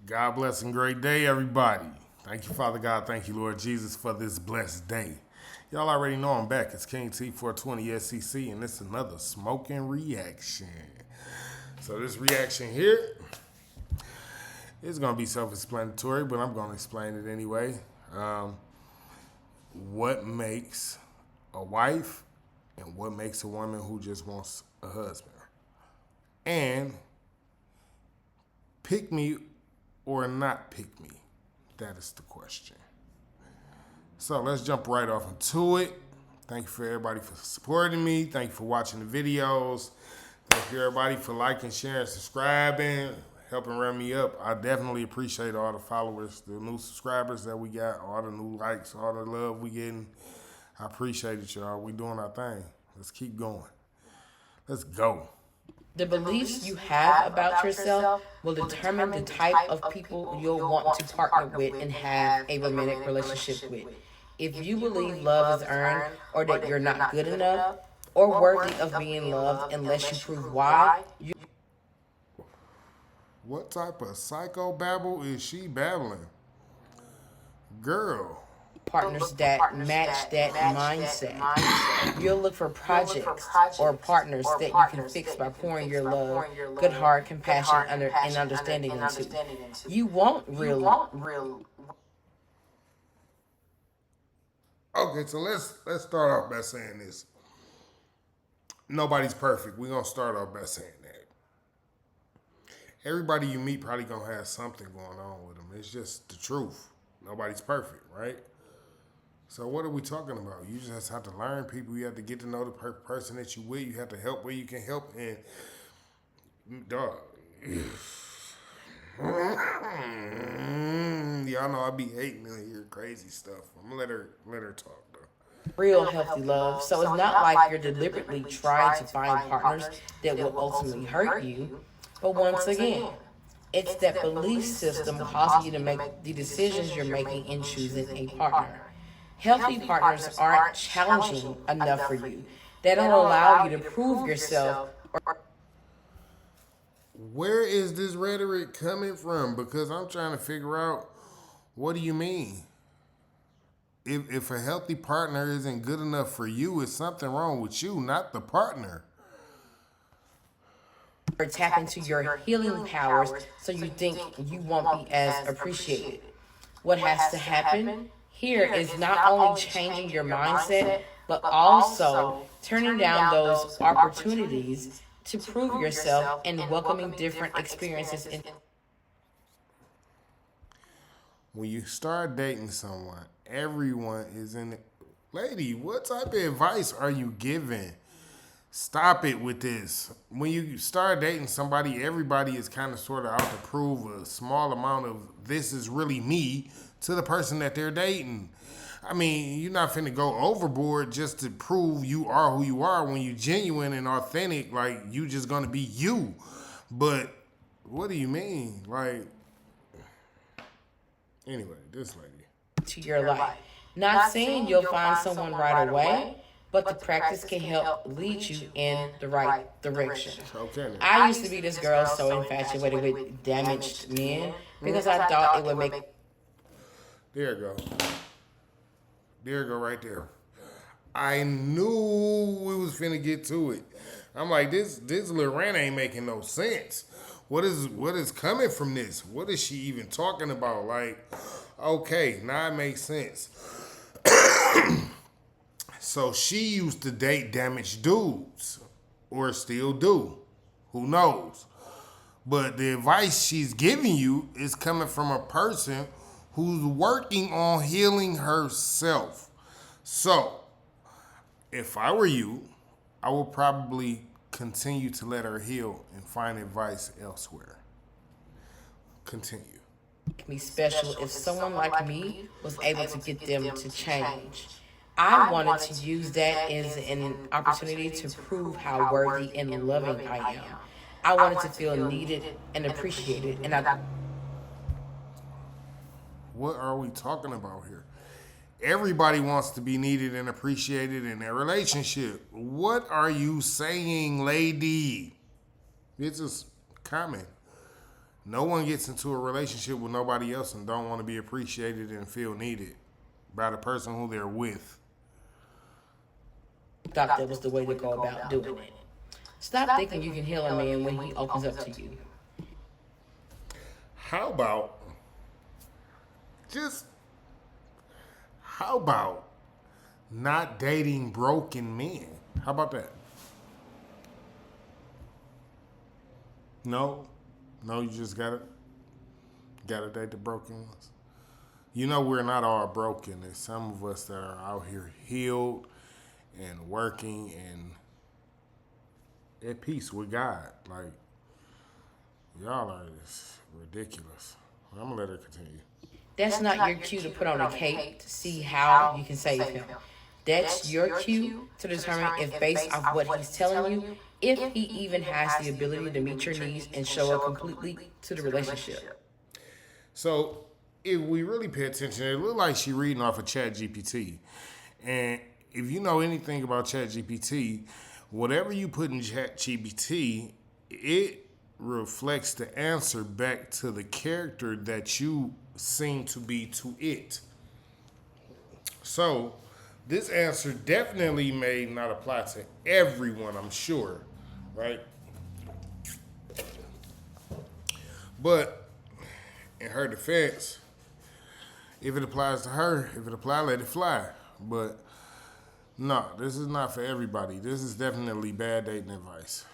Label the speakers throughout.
Speaker 1: God bless and great day, everybody. Thank you, Father God. Thank you, Lord Jesus, for this blessed day. Y'all already know I'm back. It's KingT420SCC, and it's another smoking reaction. So this reaction here is going to be self-explanatory, but I'm going to explain it anyway. What makes a wife and what makes a woman who just wants a husband? And pick me or not pick me? That is the question. So let's jump right off into it. Thank you for everybody for supporting me. Thank you for watching the videos. Thank you everybody for liking, sharing, subscribing, helping run me up. I definitely appreciate all the followers, the new subscribers that we got, all the new likes, all the love we getting. I appreciate it, y'all. We doing our thing. Let's keep going. Let's go.
Speaker 2: The beliefs you have about yourself will determine the type of people you'll want to partner with and have a romantic relationship with. If you believe love is earned, or that you're not good enough or worthy of being loved unless you prove why,
Speaker 1: What type of psycho babble is she babbling? Girl.
Speaker 2: partners that match that mindset. You'll look for projects or partners that you can fix by pouring your love, good heart, compassion, and understanding into. You want real.
Speaker 1: Okay, so let's start off by saying this. Nobody's perfect. We're gonna start off by saying that. Everybody you meet probably gonna have something going on with them. It's just the truth. Nobody's perfect, right? So what are we talking about? You just have to learn people. You have to get to know the person that you with. You have to help where you can help. And dog, y'all know I be hating to hear crazy stuff. I'm gonna let her talk though.
Speaker 2: Real healthy love. So it's not like you're deliberately trying to find partners that will ultimately hurt you. But once again, it's that belief system causing you to make the decisions you're making in choosing a partner. Healthy partners aren't challenging enough for you. They don't allow you to prove yourself.
Speaker 1: Where is this rhetoric coming from? Because I'm trying to figure out, what do you mean? If a healthy partner isn't good enough for you, it's something wrong with you, not the partner.
Speaker 2: Or tap into your healing powers so you think you won't be as appreciated. What has to happen here is not only changing your mindset, but also turning down those opportunities to prove yourself and welcoming different experiences.
Speaker 1: When you start dating someone, everyone is in it. Lady, what type of advice are you giving? Stop it with this. When you start dating somebody, everybody is kind of sort of out to prove a small amount of this is really me to the person that they're dating. I mean, you're not finna go overboard just to prove you are who you are. When you're genuine and authentic, like, you just gonna be you. But what do you mean? Like, anyway, this lady.
Speaker 2: To your life. Not saying you'll find someone right away, but the practice can help lead you in the right direction.
Speaker 1: Okay.
Speaker 2: I used to be this girl so infatuated with damaged men because I thought it would make.
Speaker 1: There you go. There you go right there. I knew we was finna get to it. I'm like, this little rant ain't making no sense. What is coming from this? What is she even talking about? Like, okay, now it makes sense. So she used to date damaged dudes, or still do. Who knows? But the advice she's giving you is coming from a person who's working on healing herself. So, if I were you, I would probably continue to let her heal and find advice elsewhere. Continue.
Speaker 2: Me special if someone like me was able to get them to change. I wanted to use that as an opportunity to prove how worthy and loving I am. I wanted to feel needed and appreciated, and
Speaker 1: what are we talking about here? Everybody wants to be needed and appreciated in their relationship. What are you saying, lady? It's just common. No one gets into a relationship with nobody else and don't want to be appreciated and feel needed by the person who they're with.
Speaker 2: Thought that was the way to go about doing it. Stop thinking you can heal a man when he opens up to you.
Speaker 1: How about how about not dating broken men? How about that? No, you just gotta date the broken ones. You know we're not all broken. There's some of us that are out here healed and working and at peace with God. Like, y'all are just ridiculous. I'm gonna let her continue.
Speaker 2: That's not your cue to put on a cape to see how you can save him. That's your cue to determine if, based off what he's telling you, if he even has the ability to meet your needs and show up completely to the relationship.
Speaker 1: So, if we really pay attention, it looks like she's reading off of ChatGPT. And if you know anything about ChatGPT, whatever you put in ChatGPT, it reflects the answer back to the character that you seem to be to it. So, this answer definitely may not apply to everyone, I'm sure, right? But in her defense, if it applies to her, if it applies, let it fly. But no, this is not for everybody. This is definitely bad dating advice.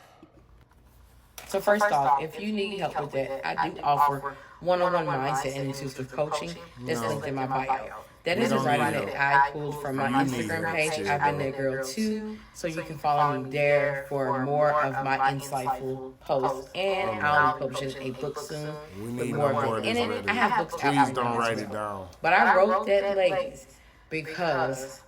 Speaker 2: So first off, if you need help with that, I do offer one-on-one mindset and intuitive coaching that's linked in my bio. That is a writing that I pulled from my Instagram page. I've been that girl too, so you can follow me there for more of my insightful posts. And I'll be publishing a book soon with more of it in it. I have books out.
Speaker 1: Please don't write it down.
Speaker 2: But I wrote that, ladies, because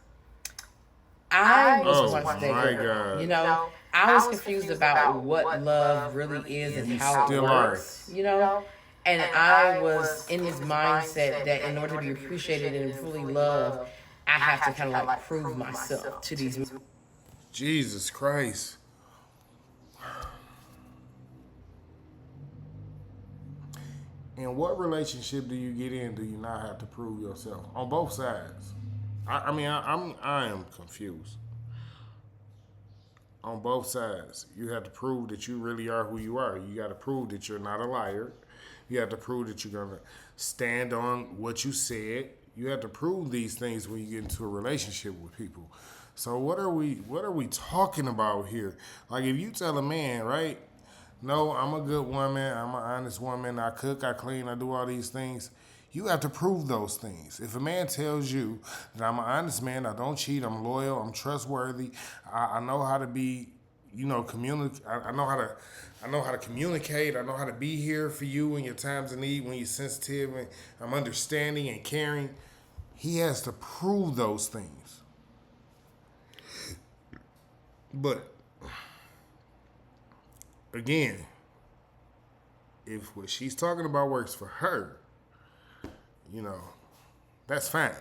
Speaker 2: I was once that girl. You know, I was confused about what love really is and how it works. You know. And I was in this mindset that in order to be appreciated and fully loved, I have to kind of like prove myself to these men.
Speaker 1: Jesus Christ. In what relationship do you get in? Do you not have to prove yourself on both sides? I am confused. On both sides, you have to prove that you really are who you are. You got to prove that you're not a liar. You have to prove that you're gonna stand on what you said. You have to prove these things when you get into a relationship with people. So what are we talking about here? Like, if you tell a man, right, no, I'm a good woman, I'm an honest woman, I cook, I clean, I do all these things, you have to prove those things. If a man tells you that I'm an honest man, I don't cheat, I'm loyal, I'm trustworthy, I know how to be, I know how to communicate. I know how to be here for you in your times of need, when you're sensitive, and I'm understanding and caring. He has to prove those things. But again, if what she's talking about works for her, that's fine.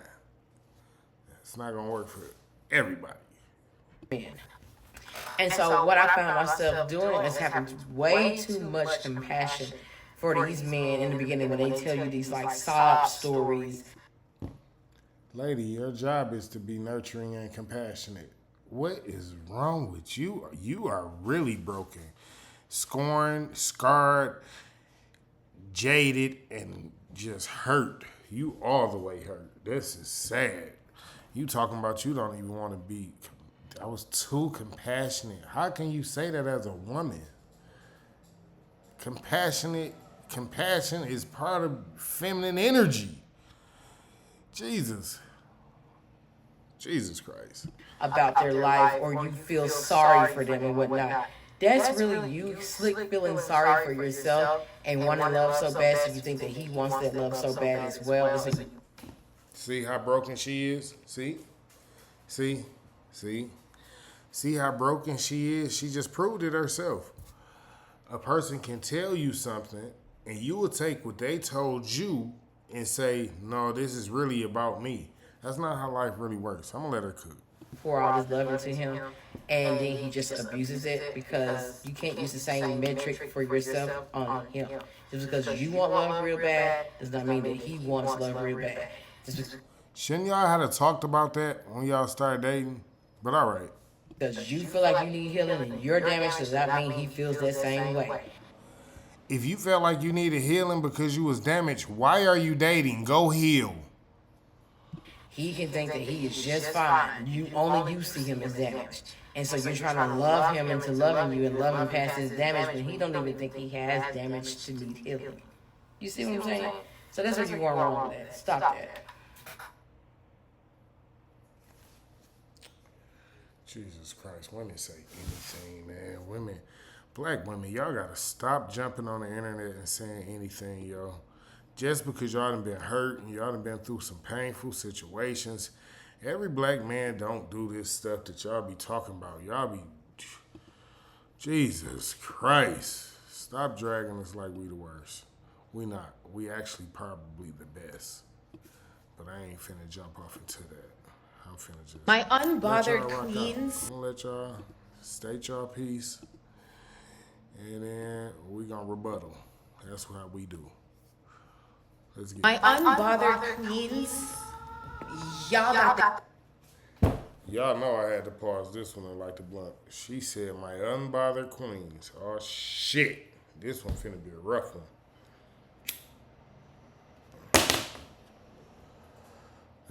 Speaker 1: It's not gonna work for everybody.
Speaker 2: And so what I found myself doing is having way too much compassion for these men in the beginning when they tell you these like sob stories.
Speaker 1: Lady, your job is to be nurturing and compassionate. What is wrong with you? You are really broken. Scorned, scarred, jaded, and just hurt. You all the way hurt. This is sad. You talking about you don't even want to be. I was too compassionate. How can you say that as a woman? Compassion is part of feminine energy. Jesus Christ.
Speaker 2: About their life, or you feel sorry for them and whatnot. That's really you slick feeling sorry for yourself and wanting love so bad, so you think that he wants that love so bad as well.
Speaker 1: See how broken she is? See how broken she is? She just proved it herself. A person can tell you something, and you will take what they told you and say, no, this is really about me. That's not how life really works. I'm going to let her cook.
Speaker 2: Pour all this love into him, and then he just abuses it because you can't use the same metric for yourself on him. Just because you want love real bad does not mean that he wants love real bad.
Speaker 1: Shouldn't y'all have talked about that when y'all started dating? But all right.
Speaker 2: Because you feel like you need healing and you're damaged does not mean he feels that same way.
Speaker 1: If you felt like you needed healing because you was damaged, why are you dating? Go heal.
Speaker 2: He can think that he is just fine. You see him as damaged. And so you're trying to love him into loving you and love him past his damage, but he don't even think he has damage to need healing. You see what I'm saying? So that's what you are wrong with that. Stop that.
Speaker 1: Jesus Christ, women say anything, man. Women, black women, y'all gotta stop jumping on the internet and saying anything, yo. Just because y'all done been hurt and y'all done been through some painful situations, every black man don't do this stuff that y'all be talking about. Y'all be, Jesus Christ. Stop dragging us like we the worst. We not. We actually probably the best. But I ain't finna jump off into that. I'm finna just
Speaker 3: My unbothered queens.
Speaker 1: I'm gonna let y'all state y'all piece. And then we gonna rebuttal. That's how we do. Let's get
Speaker 3: My unbothered queens. Y'all got that.
Speaker 1: Y'all know I had to pause this one and like the blunt. She said, my unbothered queens. Oh, shit. This one finna be a rough one.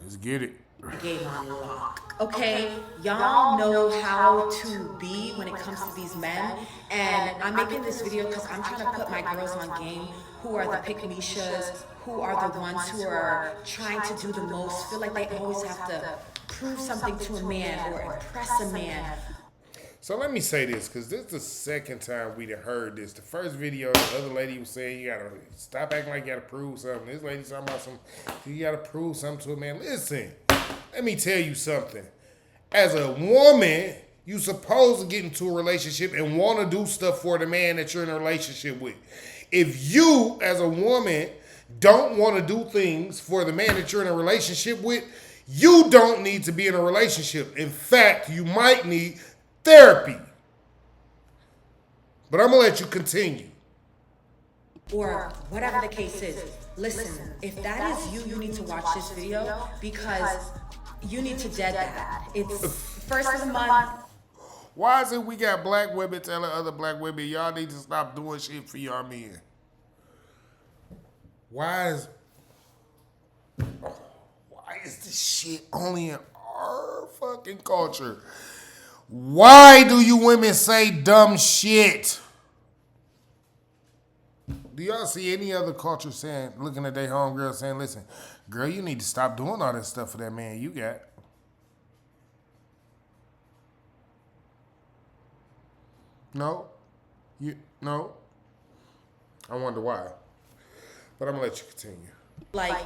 Speaker 1: Let's get it.
Speaker 3: Game on lock. Okay, y'all know how to be when it comes to these men, and I'm making this video because I'm trying to put my girls on game who are the pick-me-shas, who are the ones who are trying to do the most, feel like they always have to prove something to a man or impress a man.
Speaker 1: So let me say this, because this is the second time we done heard this. The first video, the other lady was saying, you gotta stop acting like you gotta prove something. This lady talking about you gotta prove something to a man. Listen, let me tell you something. As a woman, you supposed to get into a relationship and want to do stuff for the man that you're in a relationship with. If you, as a woman, don't want to do things for the man that you're in a relationship with, you don't need to be in a relationship. In fact, you might need therapy. But I'm going to let you continue.
Speaker 3: Or whatever the case is. Listen, if that is you, you need to watch this video because you need to dead that. It's first of the month.
Speaker 1: Why is it we got black women telling other black women, y'all need to stop doing shit for y'all men? Why is this shit only in our fucking culture? Why do you women say dumb shit? Do y'all see any other culture saying, looking at their homegirl saying, listen, girl, you need to stop doing all this stuff for that man you got? No? No? I wonder why. But I'm going to let you continue.
Speaker 3: Like,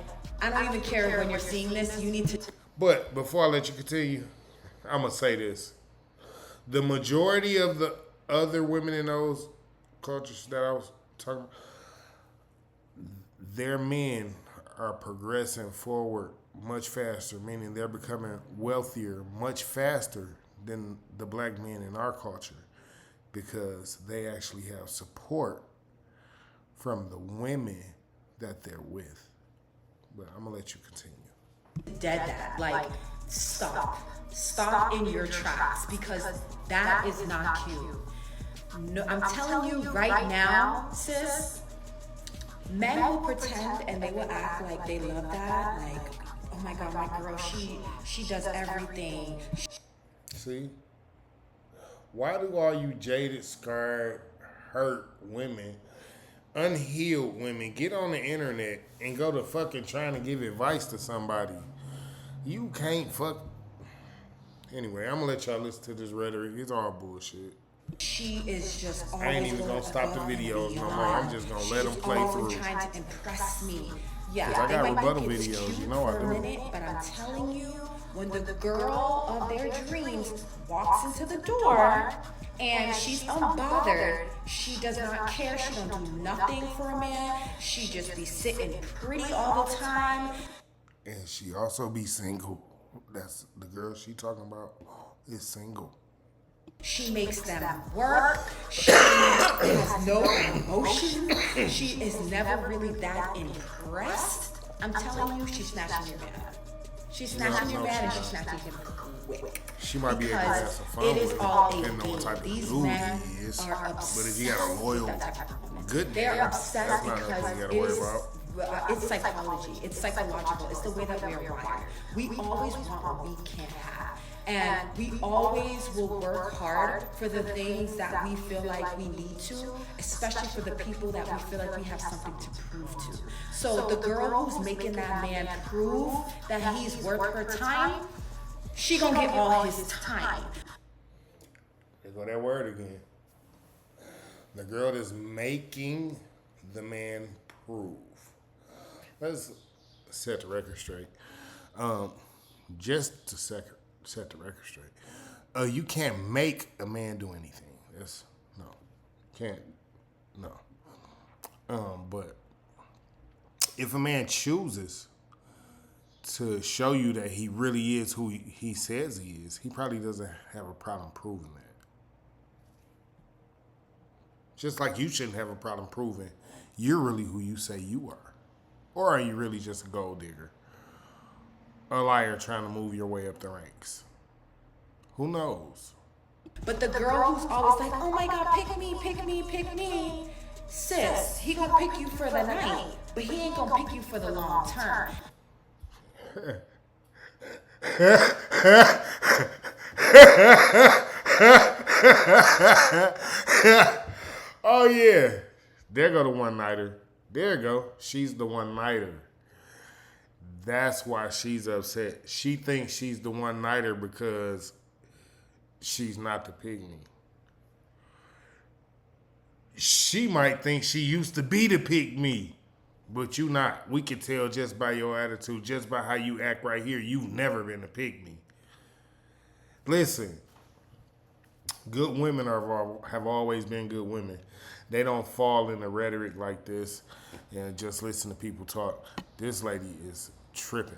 Speaker 3: I don't even care when you're seeing this. You need to.
Speaker 1: But before I let you continue, I'm going to say this. The majority of the other women in those cultures that I was talking about, their men are progressing forward much faster, meaning they're becoming wealthier much faster than the black men in our culture because they actually have support from the women that they're with. But I'm going to let you continue.
Speaker 3: Dead that. Like, stop. Stop in your tracks because that is not cute. No, I'm telling you right now, sis, men will pretend and they will act like they love that. Like, oh my God, my girl, she does everything.
Speaker 1: See? Why do all you jaded, scarred, hurt women, unhealed women get on the internet and go to fucking trying to give advice to somebody? You can't fuck. Anyway, I'm gonna let y'all listen to this rhetoric. It's all bullshit.
Speaker 3: She is just always
Speaker 1: I ain't even gonna stop the videos no more. I'm just gonna let them play through.
Speaker 3: She's trying to impress me. Yeah,
Speaker 1: I got
Speaker 3: they might
Speaker 1: rebuttal
Speaker 3: think it's
Speaker 1: videos,
Speaker 3: cute
Speaker 1: you know I
Speaker 3: for
Speaker 1: do.
Speaker 3: a minute, but I'm telling you, when the girl of their dreams walks into the door and she's unbothered, she does not care. She don't do nothing for a man. She just be sitting pretty all the time.
Speaker 1: And she also be single. That's the girl she talking about is single.
Speaker 3: She makes them work. She has no emotion. She is never really that impressed. I'm telling you, she's snatching your man. She's snatching your man and she's snatching him quick.
Speaker 1: She might be able to have some fun
Speaker 3: it is
Speaker 1: with
Speaker 3: all
Speaker 1: it,
Speaker 3: a
Speaker 1: depending on what type of
Speaker 3: These
Speaker 1: dude
Speaker 3: men
Speaker 1: he is.
Speaker 3: are obsessed
Speaker 1: But if you got a loyal,
Speaker 3: with that type of woman.
Speaker 1: good
Speaker 3: They're
Speaker 1: man,
Speaker 3: obsessed
Speaker 1: that's not
Speaker 3: because
Speaker 1: nothing you gotta
Speaker 3: it
Speaker 1: worry
Speaker 3: is,
Speaker 1: about.
Speaker 3: it's psychology. It's psychological. It's the way that we are wired. We always want what we can't have. And we always will work hard for the things that we feel like we need to, especially for the people that we feel like we have something to prove to. So the girl who's making that man prove that he's worth her time, she gonna get all his time.
Speaker 1: There go that word again. The girl that's making the man prove. Let's set the record straight. Just to set the record straight. You can't make a man do anything. That's no. Can't. No. But if a man chooses to show you that he really is who he says he is, he probably doesn't have a problem proving that. Just like you shouldn't have a problem proving you're really who you say you are. Or are you really just a gold digger? A liar trying to move your way up the ranks? Who knows?
Speaker 3: But the girl who's always like, oh my God, pick me, pick me, pick me. Sis, he gonna pick you for the night, but he ain't gonna pick you for the long term.
Speaker 1: Oh yeah, there go the one-nighter. There go. She's the one-nighter. That's why she's upset. She thinks she's the one-nighter because she's not the pygmy. She might think she used to be the pygmy, but you not. We can tell just by your attitude, just by how you act right here, you've never been a pygmy. Listen, good women have always been good women. They don't fall into rhetoric like this and just listen to people talk. This lady is tripping.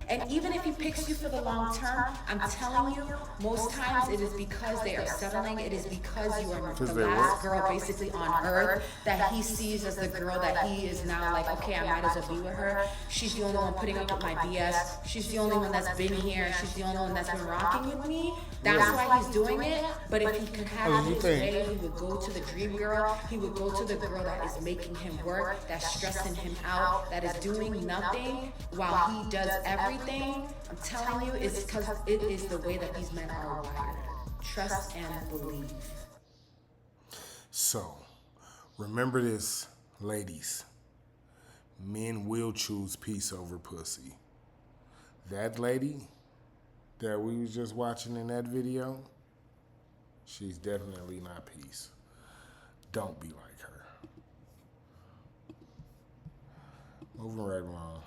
Speaker 3: And even if he picks you for the long term, I'm telling you, most times it is because they are settling. It is because you are the last girl basically on earth that he sees as the girl that he is now like, okay, I might as well be with her. She's the only one putting up with my BS. She's the only one that's been here. She's the only one that's been rocking with me. That's why he's doing it. But if he could have his way, he would go to the dream girl. He would go to the girl that is making him work, that's stressing him out, that is doing nothing while he does everything. I'm telling you, it's because it is the way that these men are wired. Trust and believe.
Speaker 1: So, remember this, ladies. Men will choose peace over pussy. That lady that we was just watching in that video, she's definitely not peace. Don't be like her. Moving right along.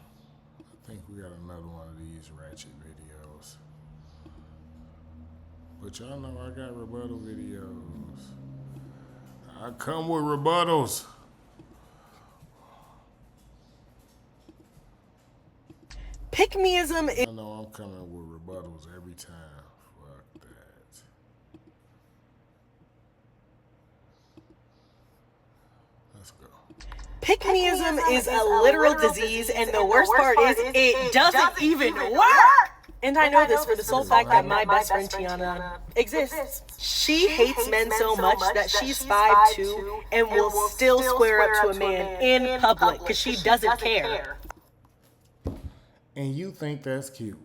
Speaker 1: I think we got another one of these ratchet videos. But y'all know I got rebuttal videos. I come with rebuttals.
Speaker 4: Pick-meism is...
Speaker 1: I know I'm coming with rebuttals every time. Fuck that. Let's go.
Speaker 4: Pick-meism is a literal disease, and the worst part is it doesn't even work. And I know this for the sole fact that my best friend Tiana exists. She hates men so much that she's 5'2" and will still square up to a man in public because she doesn't care.
Speaker 1: And you think that's cute.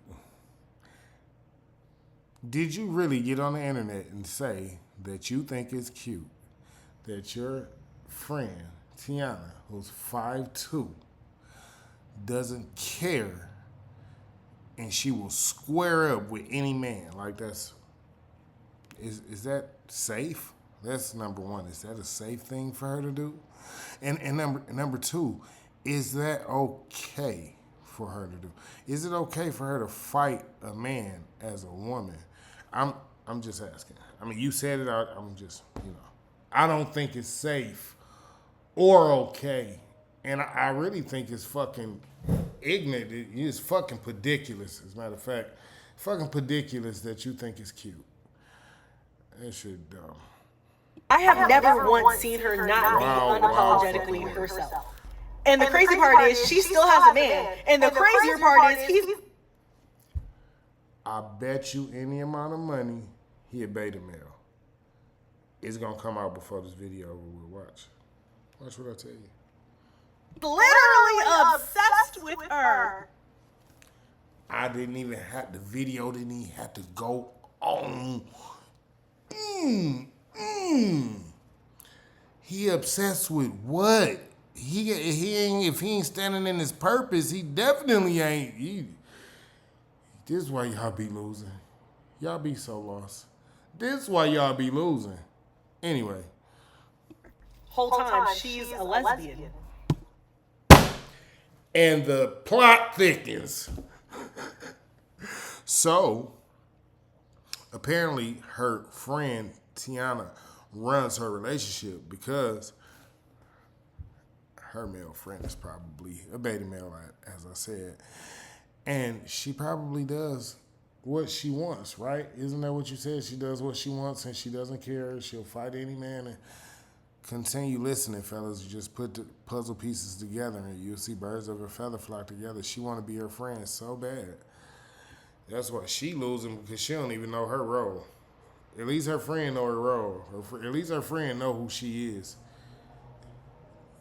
Speaker 1: Did you really get on the internet and say that you think it's cute that your friend, Tiana, who's 5'2", doesn't care and she will square up with any man? Like is that safe? That's number one. Is that a safe thing for her to do? And number two, is that okay for her to do? Is it okay for her to fight a man as a woman? I'm just asking. I mean, you said it. I'm just, I don't think it's safe or okay. And I really think it's fucking ignorant. It's fucking ridiculous, as a matter of fact. Fucking ridiculous that you think it's cute. That shit dumb.
Speaker 4: I have never once seen her not be unapologetically herself. And the crazy part is, she still has a man. And the crazier part is, he's...
Speaker 1: I bet you any amount of money he a beta male. It's gonna come out before this video we'll watch. Watch what I tell you.
Speaker 4: literally obsessed with her.
Speaker 1: I didn't even have, the video didn't even have to go on. He obsessed with what? He ain't, if he ain't standing in his purpose, he definitely ain't. This is why y'all be losing. Y'all be so lost. This is why y'all be losing. Anyway.
Speaker 4: Whole time she's a lesbian.
Speaker 1: And the plot thickens. So, apparently her friend Tiana runs her relationship because her male friend is probably a beta male, as I said. And she probably does what she wants, right? Isn't that what you said? She does what she wants and she doesn't care. She'll fight any man. And continue listening, fellas. You just put the puzzle pieces together and you'll see birds of a feather flock together. She want to be her friend so bad. That's why she losing, because she don't even know her role. At least her friend know her role. At least her friend know who she is.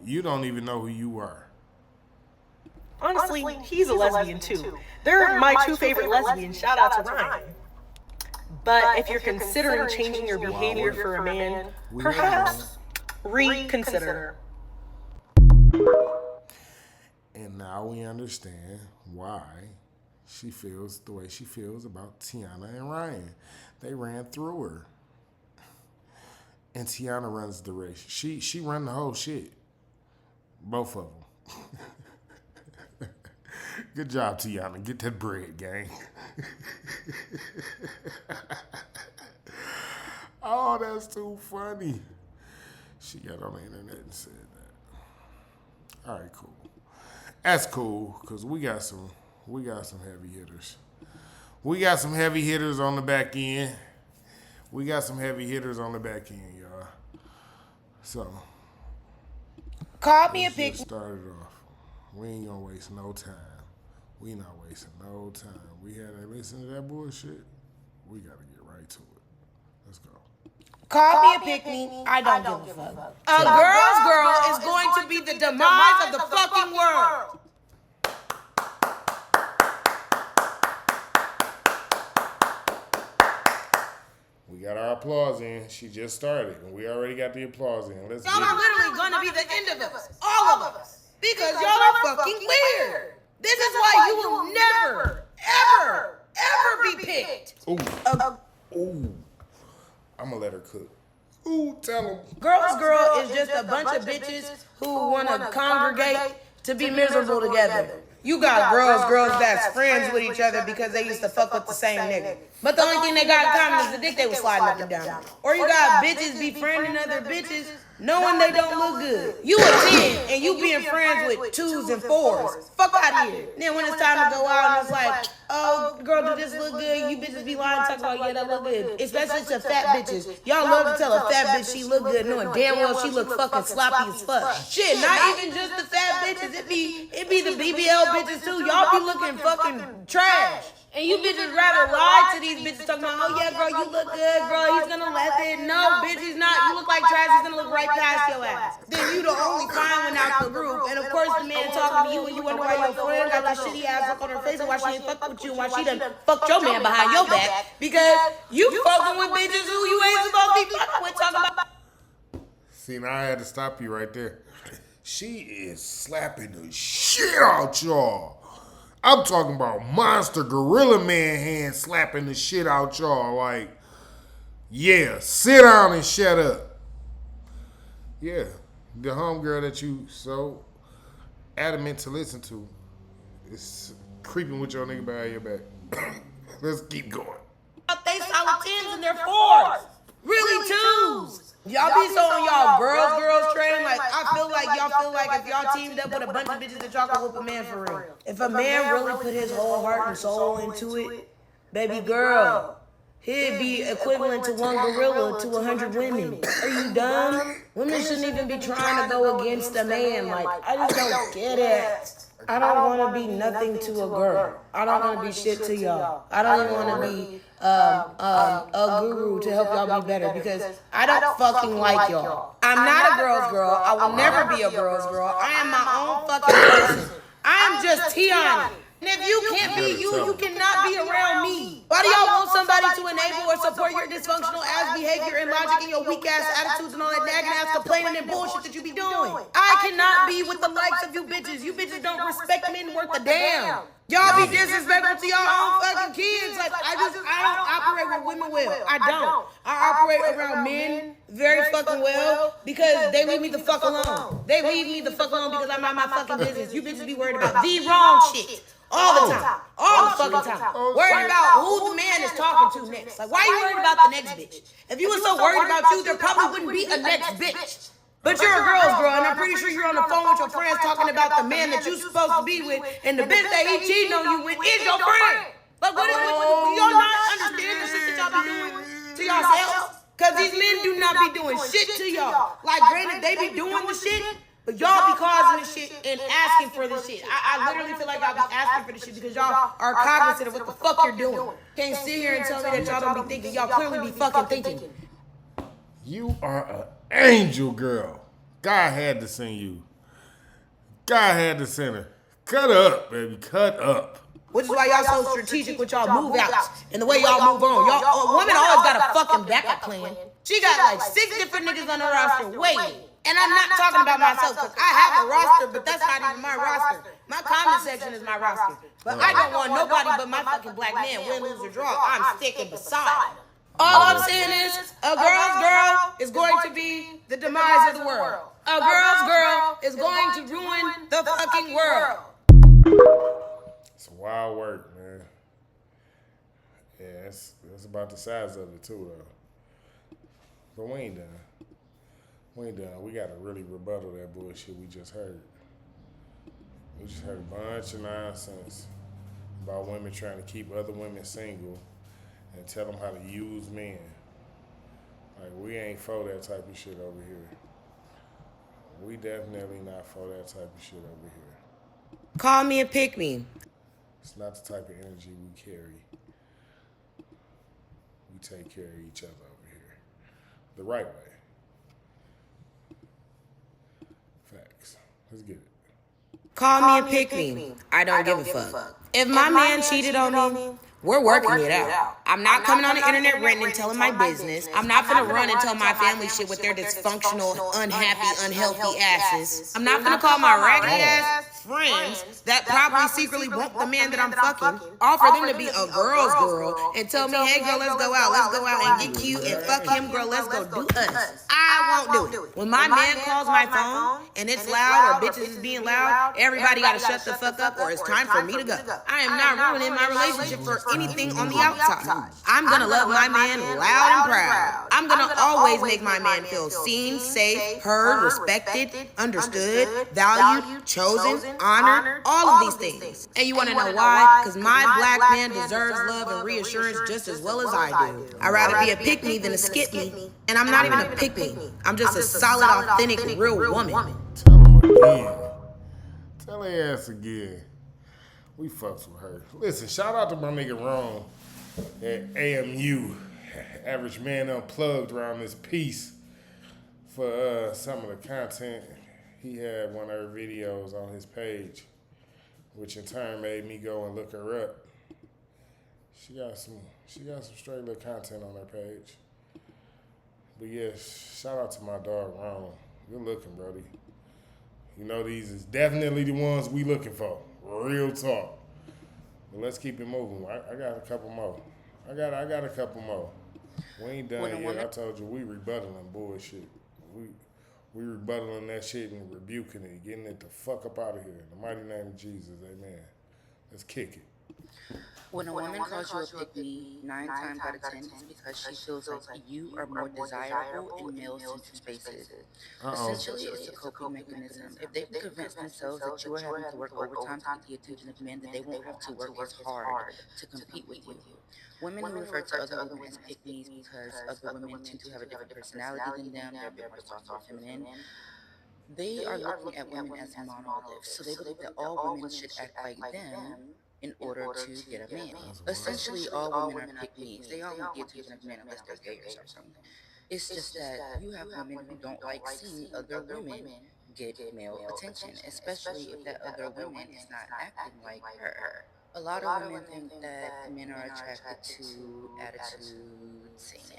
Speaker 1: You don't even know who you are.
Speaker 4: Honestly, he's a lesbian too. They're my two favorite lesbians. Shout out to Ryan. But if you're considering changing your behavior for a man, perhaps reconsider.
Speaker 1: And now we understand why she feels the way she feels about Tiana and Ryan. They ran through her. And Tiana runs the race. She run the whole shit. Both of them. Good job, Tiana. Get that bread, gang. Oh, that's too funny. She got on the internet and said that. All right, cool. That's cool, because we got some heavy hitters. We got some heavy hitters on the back end. Y'all. So,
Speaker 2: call me a pick.
Speaker 1: Started off. We ain't gonna waste no time. We not wasting no time. We had to listen to that bullshit. We gotta get right to it. Let's go.
Speaker 2: Call me a pick-me. I don't give a fuck. A girl's girl is going to be the demise of the fucking world.
Speaker 1: We got our applause in. She just started, and we already got the applause in. Let's get
Speaker 2: Y'all are
Speaker 1: it.
Speaker 2: literally going to be the end of us. All of us. Because y'all are fucking weird. This is why you will never, ever be picked.
Speaker 1: Ooh. I'm gonna let her cook. Ooh, tell him.
Speaker 2: Girl's girl is just a bunch of bitches who want to congregate to be miserable together. You got girls that's friends with each other because they used to fuck with the same nigga. But the only thing they got in common is the dick they was sliding up and down. Or you got bitches befriending other bitches knowing they don't look good. You a 10 and you being friends with 2s and 4s. Fuck out of here. Then when it's time to go out and it's like, oh, girl, did this look good? You bitches be lying, talking about, yeah, that look good. Especially to fat bitches. Y'all love to tell a fat bitch she look good, knowing damn well she look fucking sloppy as fuck. Shit, not even just the fat bitches. It be the BBL bitches too. Y'all be looking fucking trash. And you bitches rather lie to these bitches talking about, oh yeah, girl, you look good, girl, he's gonna let it. No, bitch, he's not. You look like trash, he's gonna look right past your ass. Then you the only fine one out the group. And of course the man talking to you and you wonder why your friend got that shitty ass look on her face and why she ain't fuck with you, why she done fucked your man behind your back. Because you fucking with bitches who you ain't supposed to be fucking with talking about.
Speaker 1: See, now I had to stop you right there. She is slapping the shit out y'all. I'm talking about monster gorilla man hand slapping the shit out y'all. Like, yeah, sit down and shut up. Yeah, the homegirl that you so adamant to listen to is creeping with your nigga behind your back. Let's keep going.
Speaker 2: They solid 10s and they're 4s. Really 2s. Y'all be so on y'all girls train. Like, I feel like y'all feel like if y'all teamed up with a bunch of bitches that y'all can whoop a man for real. If a man really put his whole heart and soul into it, baby girl, He'd be equivalent to one gorilla to 100 women. Are you dumb? Women shouldn't even be trying to go against a man. Like, I just don't get it. I don't want to be nothing to a girl. I don't want to be shit to y'all. I don't even want to be a guru to help y'all be better because I don't fucking like y'all. I'm not a girl's girl. I will never be a girl's girl. I am my own fucking person. I am just Tiana. And if you can't be you, you cannot be around me. Why do y'all want somebody to enable or support your dysfunctional ass behavior and logic and your weak ass attitudes and all that nagging ass complaining and bullshit that you be doing? I cannot be with the likes of you bitches. You bitches don't respect men worth a damn. Y'all be disrespectful to your own fucking kids. Like, I don't operate with women well. I don't. I operate around men very fucking well because they leave me the fuck alone. They leave me the fuck alone because I'm on my fucking business. You bitches be worried about the wrong shit. All the time. All the fucking time. Worried about who the man is talking to next. Like, why are you worried about the next bitch? If you were so worried about you, there probably wouldn't be a next bitch. But you're a girl's girl, and I'm pretty sure you're on the phone with your friends talking about the man that you're supposed to be with, and the bitch that he cheating on you with is your friend. Like, what do y'all not understand the shit that y'all be doing to yourselves? Because these men do not be doing shit to y'all. Like, granted, they be doing the shit, but y'all be causing this shit and asking for this shit. I literally feel like y'all be asking for this shit because y'all are cognizant of what the fuck you're doing. Can't sit here and tell me that y'all don't be thinking. Y'all clearly be fucking thinking.
Speaker 1: You are an angel, girl. God had to send you. God had to send her. Cut up, baby. Cut up.
Speaker 2: Which is why y'all so strategic with y'all move outs and the way y'all move on. Y'all, women always got a fucking backup plan. She got like 6 different niggas on her roster waiting. And I'm not talking about myself because I have a roster, but that's not even my roster. My comment section is my roster. But I don't want nobody but my fucking black man, win, lose, or draw. I'm sticking beside. All I'm saying is, a girl's girl is going to be the demise of the world. A girl's girl is going to ruin the fucking world.
Speaker 1: It's wild work, man. Yeah, it's about the size of it, too, though. But we ain't done. We ain't done. We got to really rebuttal that bullshit we just heard. We just heard a bunch of nonsense about women trying to keep other women single and tell them how to use men. Like, we ain't for that type of shit over here. We definitely not for that type of shit over here.
Speaker 2: Call me and pick me.
Speaker 1: It's not the type of energy we carry. We take care of each other over here. The right way. Facts. Let's get it.
Speaker 2: Call me and pick me. I don't give a fuck. If my man cheated on me, we're working it out. I'm not coming on the internet ranting and telling my business. I'm not finna run and tell my family shit with their dysfunctional, unhappy, unhealthy asses. I'm not finna call my raggedy ass friends that probably secretly want the man that I'm fucking, offer them to be a girl's girl and tell me, hey girl, let's go out and get cute and fuck him, girl, let's go do us. I won't do it. When my man calls my phone and it's loud or bitches is being loud, everybody gotta shut the fuck up or it's time for me to go. I am not ruining my relationship for anything on the outside. I'm gonna love my man loud and proud. I'm gonna always make my man feel seen, safe, heard, respected, understood, valued, chosen, honored, all of these things. And you wanna know why? Because my black man deserves love and reassurance just as well as I do. I'd rather be a pick-me than a skip-me. And I'm not even a pick-me. I'm just a solid, authentic, real woman.
Speaker 1: Tell him again. Tell her ass again. We fucks with her. Listen, shout out to my nigga Ron at AMU, Average Man Unplugged, around this piece for some of the content. He had one of her videos on his page, which in turn made me go and look her up. She got some straight little content on her page. But yeah, shout out to my dog Ron. Good looking, brody. You know these is definitely the ones we looking for. Real talk. But let's keep it moving. I got a couple more. I got a couple more. We ain't done yet. I told you we rebuttaling bullshit. We rebuttaling that shit and rebuking it, getting it the fuck up out of here. In the mighty name of Jesus, amen. Let's kick it.
Speaker 5: When a woman calls you a pick-me, 9 times out of 10, it's because she feels like you are more desirable in male-centered spaces. Essentially, it's a coping mechanism. If they can convince themselves that you are having to work overtime to get the attention of men, then they won't have to work as hard to compete with you. Women who refer to other women as pick-me's because other women tend to have a different personality than them, they're a bit more soft or feminine, they are looking at women as monoliths. So they believe that all women should act like them in order to get a man. Essentially, all women are pick-me's. They all want the attention of men unless they're gay or something. It's just that you have women who don't like seeing other women get male attention, especially if that other woman is not acting like her. A lot of women think that men are attracted to attitude, singing,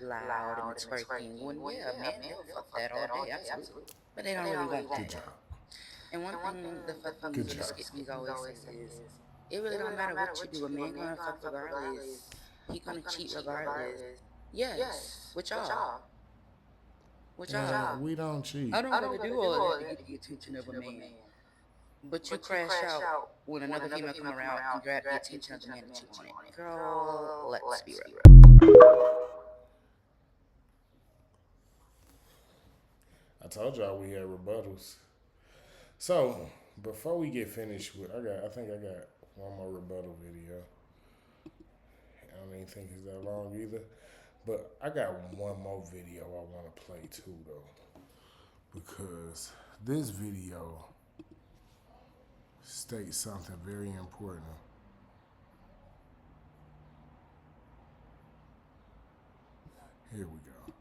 Speaker 5: loud, and the twerking. When, yeah, man, they'll fuck that all day, absolutely. But they don't really want that. And one thing the fucking skits always say is, it really don't matter what you do. A man gonna fuck regardless. He gonna cheat regardless. Yes, with y'all. With y'all.
Speaker 1: We don't cheat.
Speaker 5: I don't want to do all that to get the attention of a man. But you crash out when another female come around and grab the attention of the man that you wanted. Girl, let's be real.
Speaker 1: I told y'all we had rebuttals. So before we get finished with, I think I got one more rebuttal video. I don't even think it's that long either. But I got one more video I want to play too, though. Because this video states something very important. Here we go.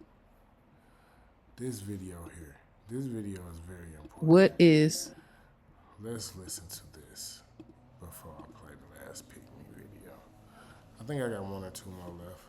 Speaker 1: This video here. This video is very important.
Speaker 6: What is?
Speaker 1: Let's listen to this before I play the last Pick Me video. I think I got one or two more left.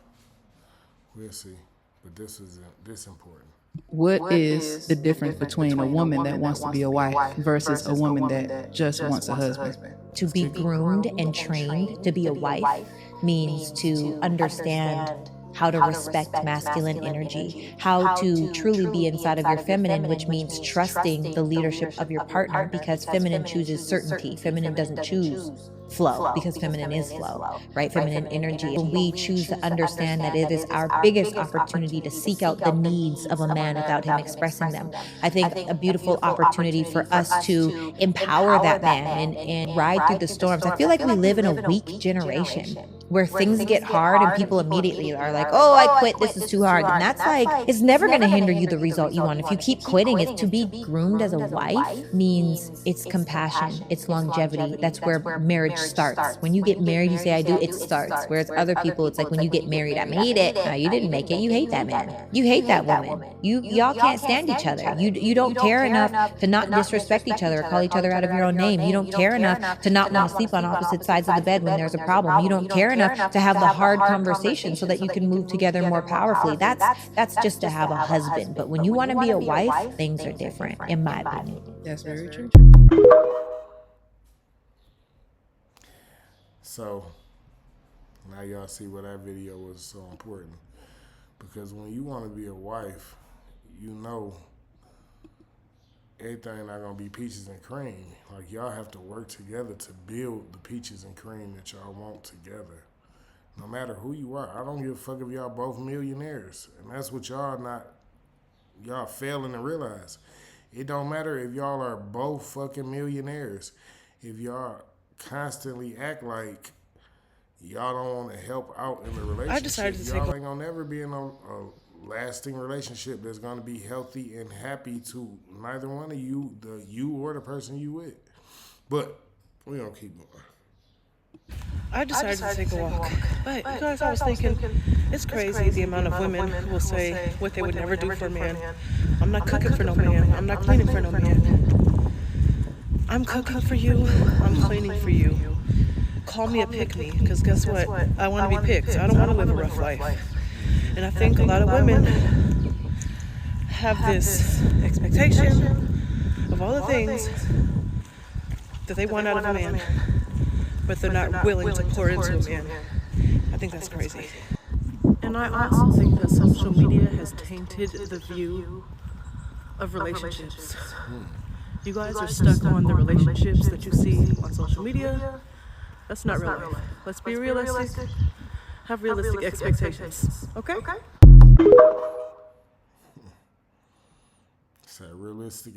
Speaker 1: We'll see. But this is this important.
Speaker 6: What is the difference between a woman that wants to be a wife versus a woman that just wants a husband?
Speaker 7: To be groomed and trained to be a wife means to understand how to respect masculine energy, how to truly be inside of your feminine, which means trusting the leadership of your partner, because feminine chooses certainty. Feminine doesn't choose flow, because feminine is flow, right? Feminine energy. When we choose to understand that it is our biggest opportunity to seek out the needs of a man without him expressing them. I think a beautiful opportunity for us to empower that man and ride through the storms. I feel like we live in a weak generation where things get hard and people immediately are like, oh, I quit, this is too hard. And that's like, it's never going to hinder you the result you want. If you keep quitting, it's to be groomed as a wife means it's compassion, it's longevity. That's where marriage starts. When you get married, you say, I do, it starts. Whereas other people, it's like, when you get married, I made it. No, you didn't make it. You hate that man. You hate that woman. Y'all can't stand each other. You don't care enough to not disrespect each other or call each other out of your own name. You don't care enough to not want to sleep on opposite sides of the bed when there's a problem. You don't care enough to have the hard conversation so that you can move together more powerfully. That's just to have a husband. But when you want to be a wife, things are different, in my opinion.
Speaker 6: That's very true.
Speaker 1: So now y'all see why that video was so important. Because when you want to be a wife, you know everything not gonna be peaches and cream. Like, y'all have to work together to build the peaches and cream that y'all want together. No matter who you are. I don't give a fuck if y'all both millionaires. And that's what y'all failing to realize. It don't matter if y'all are both fucking millionaires. If y'all constantly act like y'all don't want to help out in the relationship,
Speaker 4: I decided to
Speaker 1: y'all ain't gonna never be in a lasting relationship that's gonna be healthy and happy to neither one of you, you or the person you with. But we gonna keep going.
Speaker 4: I decided to take a walk. But you guys, I was thinking, it's crazy the amount of women who will say what they would never do for a man. I'm not cooking for no man. I'm not cleaning for no man. I'm cooking for you. I'm cleaning for you. Call me a pick-me, because guess what? I want to be picked. I don't want to live a rough life. And I think a lot of women have this expectation of all the things that they want out of a man, but they're not willing to pour into a man. I think that's crazy. And I also think that social media has tainted the view of relationships. You guys are stuck on the relationships that you see on social media, That's not real life. Let's be realistic. Have realistic expectations. Okay?
Speaker 1: Say realistic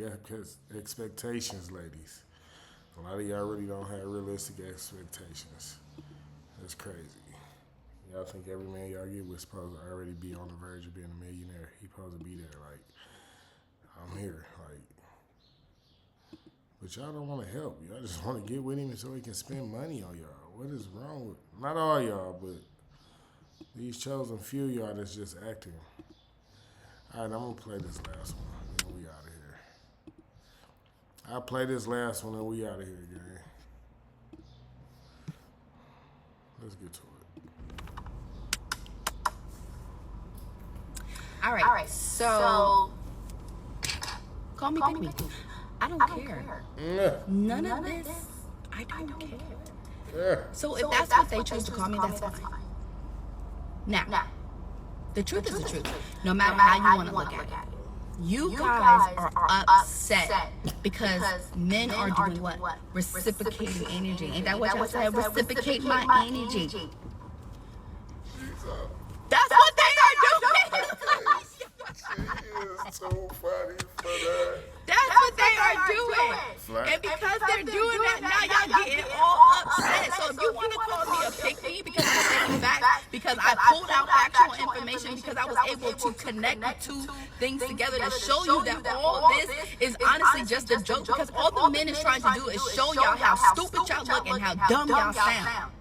Speaker 1: expectations, ladies. A lot of y'all really don't have realistic expectations. That's crazy. Y'all think every man y'all get was supposed to already be on the verge of being a millionaire. He supposed to be there, like, I'm here, like. But y'all don't want to help. Y'all just want to get with him so he can spend money on y'all. What is wrong with, not all y'all, but these chosen few y'all that's just acting. All right, I'm going to play this last one, and then we out of here. I'll play this last one, and we out of here, gang. Let's get to it.
Speaker 3: All right. So call me, pick me. I don't care. None of this. I don't care. So if that's what they choose to call me, that's fine. Now, the truth is the truth. No matter how you want to look at it. You guys are upset because men are doing what? Reciprocating energy. Ain't that what y'all said? Reciprocate my energy. That's what they are doing.
Speaker 1: She is too funny for that.
Speaker 3: That's what they are doing. And because they're doing that, now y'all getting all upset. So if you want to call me a pick-me because I'm saying facts, because I pulled out factual information, because I was able to connect the two things together to show you that all this is honestly just a joke, because all the men is trying to do is show y'all how stupid y'all look and how dumb y'all sound.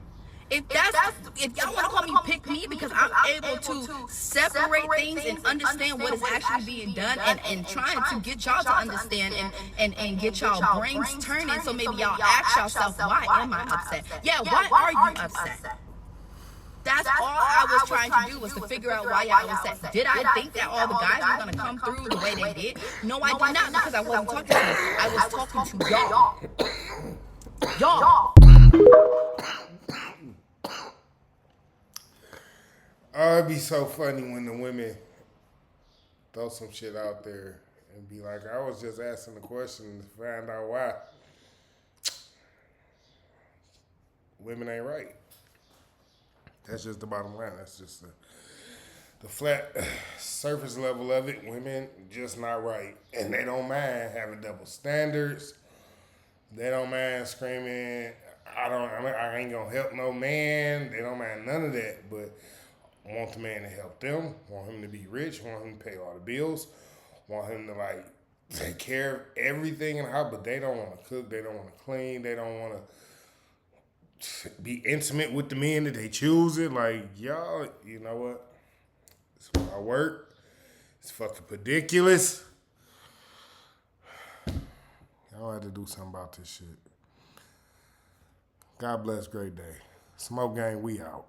Speaker 3: If y'all want to call me pick me because I'm able to separate things and understand what is actually being done and trying to get y'all to understand and get y'all brains turning, so maybe y'all ask yourself, why am I upset? Yeah, why are you upset? That's all I was trying to do, was to figure out why y'all was upset. Did I think that all the guys were going to come through the way they did? No, I did not, because I wasn't talking to them. I was talking to y'all. Y'all.
Speaker 1: Oh, it'd be so funny when the women throw some shit out there and be like, I was just asking the question to find out why. Women ain't right. That's just the bottom line. That's just the flat surface level of it. Women just not right. And they don't mind having double standards. They don't mind screaming, I ain't gonna help no man. They don't mind none of that, but want the man to help them, want him to be rich, want him to pay all the bills, want him to like take care of everything in the house, but they don't want to cook, they don't want to clean, they don't want to be intimate with the men that they choose it. Like, y'all, you know what? It's where I work. It's fucking ridiculous. Y'all have to do something about this shit. God bless, great day. Smoke gang, we out.